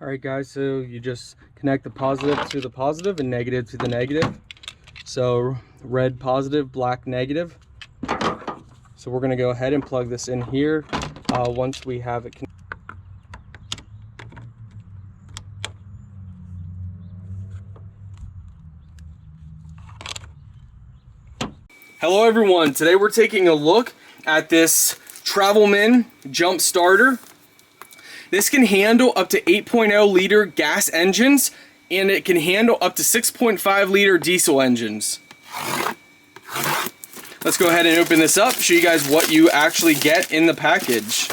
Alright guys, so you just connect the positive to the positive and negative to the negative. So red positive, black negative. So we're going to go ahead and plug this in here once we have it connected. Hello everyone, today we're taking a look at this TRAVELMAN jump starter. This can handle up to 8.0 liter gas engines, and it can handle up to 6.5 liter diesel engines. Let's go ahead and open this up, show you guys what you actually get in the package.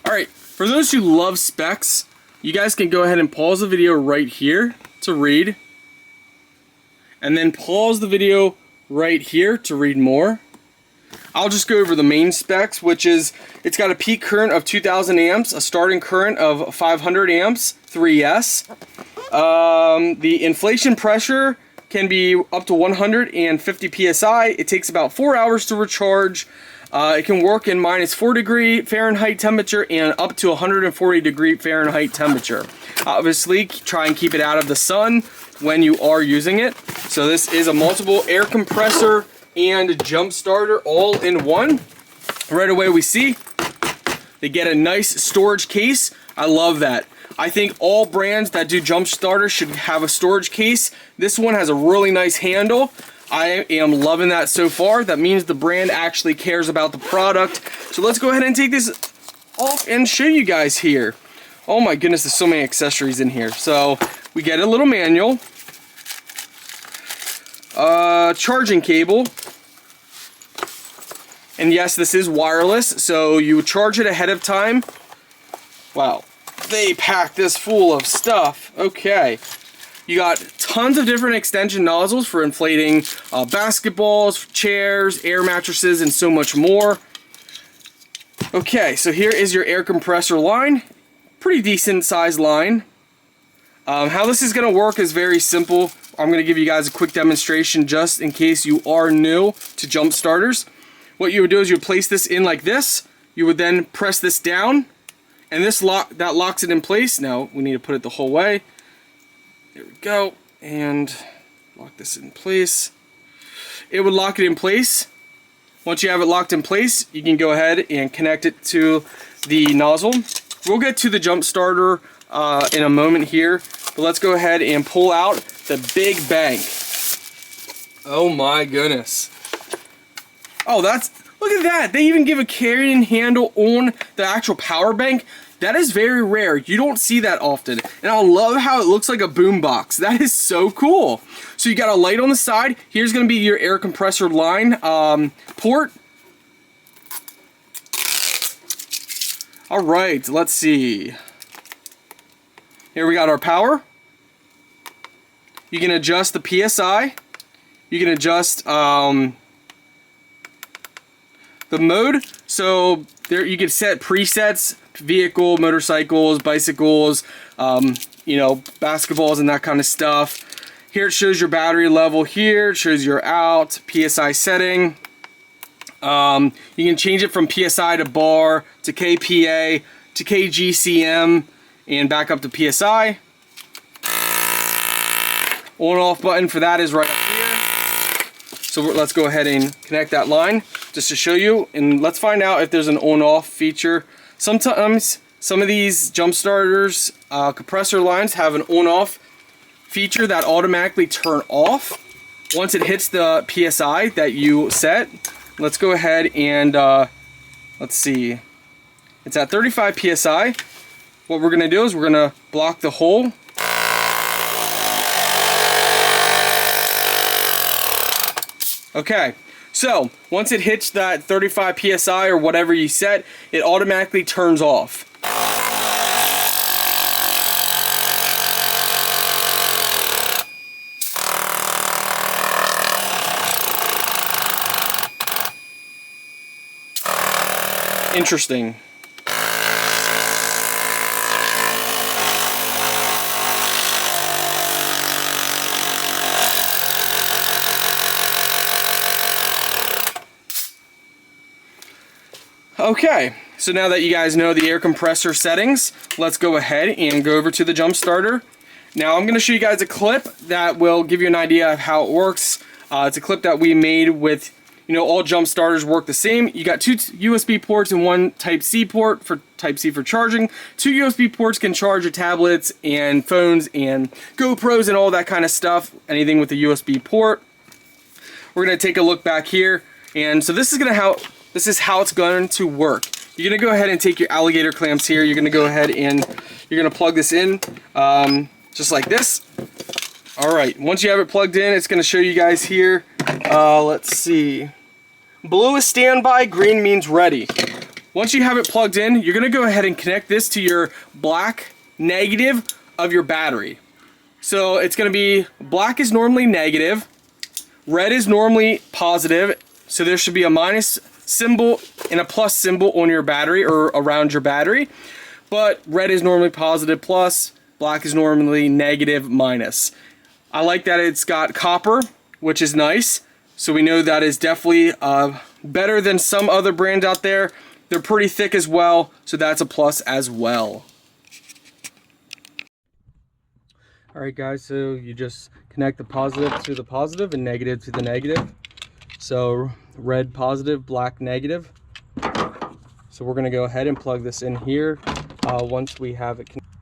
Alright, for those who love specs, you guys can go ahead and pause the video right here to read. And then pause the video right here to read more. I'll just go over the main specs, which is it's got a peak current of 2000 amps, a starting current of 500 amps, 3S. The inflation pressure can be up to 150 psi. It takes about 4 hours to recharge. It can work in -4 Fahrenheit temperature and up to 140 Fahrenheit temperature. Obviously, try and keep it out of the sun when you are using it. So this is a multiple air compressor and jump starter all in one. Right away we see they get a nice storage case. I love that. I think all brands that do jump starters should have a storage case. This one has a really nice handle. I am loving that so far. That means the brand actually cares about the product. So let's go ahead and take this off and show you guys here. Oh my goodness, there's so many accessories in here. So we get a little manual, charging cable, and yes, this is wireless, so you charge it ahead of time. Wow, they pack this full of stuff. Okay. You got tons of different extension nozzles for inflating basketballs, chairs, air mattresses, and so much more. Okay, so here is your air compressor line. Pretty decent sized line. How this is going to work is very simple. I'm going to give you guys a quick demonstration just in case you are new to jump starters. What you would do is you would place this in like this. You would then press this down, and that locks it in place. Now we need to put it the whole way. There we go, and lock this in place. It would lock it in place. Once you have it locked in place, you can go ahead and connect it to the nozzle. We'll get to the jump starter in a moment here, but let's go ahead and pull out the big bank. Oh my goodness. Oh, look at that. They even give a carrying handle on the actual power bank. That is very rare. You don't see that often. And I love how it looks like a boombox. That is so cool. So you got a light on the side. Here's going to be your air compressor line port. All right, let's see. Here we got our power. You can adjust the PSI. You can adjust the mode. So there you can set presets, vehicle, motorcycles, bicycles, you know, basketballs and that kind of stuff. Here it shows your battery level. Here it shows your out, PSI setting. You can change it from PSI to bar to KPA to KGCM and back up to PSI. On-off button for that is right up here. So let's go ahead and connect that line just to show you, and let's find out if there's an on-off feature. Sometimes some of these jump starters, compressor lines have an on-off feature that automatically turn off once it hits the PSI that you set. Let's go ahead and let's see. It's at 35 PSI. What we're gonna do is we're gonna block the hole. Okay, so once it hits that 35 PSI or whatever you set, it automatically turns off. Interesting. Okay, so now that you guys know the air compressor settings, let's go ahead and go over to the jump starter. Now I'm going to show you guys a clip that will give you an idea of how it works. It's a clip that we made with, you know, all jump starters work the same. You got 2 USB ports and 1 Type-C port for Type-C for charging. 2 USB ports can charge your tablets and phones and GoPros and all that kind of stuff, anything with a USB port. We're going to take a look back here, and so this is how it's going to work. You're going to go ahead and take your alligator clamps here. You're going to go ahead and you're going to plug this in just like this. All right, once you have it plugged in, it's going to show you guys here. Let's see. Blue is standby, green means ready. Once you have it plugged in, you're going to go ahead and connect this to your black negative of your battery. So it's going to be, black is normally negative, red is normally positive, so there should be a minus symbol and a plus symbol on your battery or around your battery. But red is normally positive plus, black is normally negative minus. I like that it's got copper, which is nice. So we know that is definitely better than some other brands out there. They're pretty thick as well, so that's a plus as well. Alright guys, so you just connect the positive to the positive and negative to the negative. So red positive, black negative. So we're going to go ahead and plug this in here once we have it connected.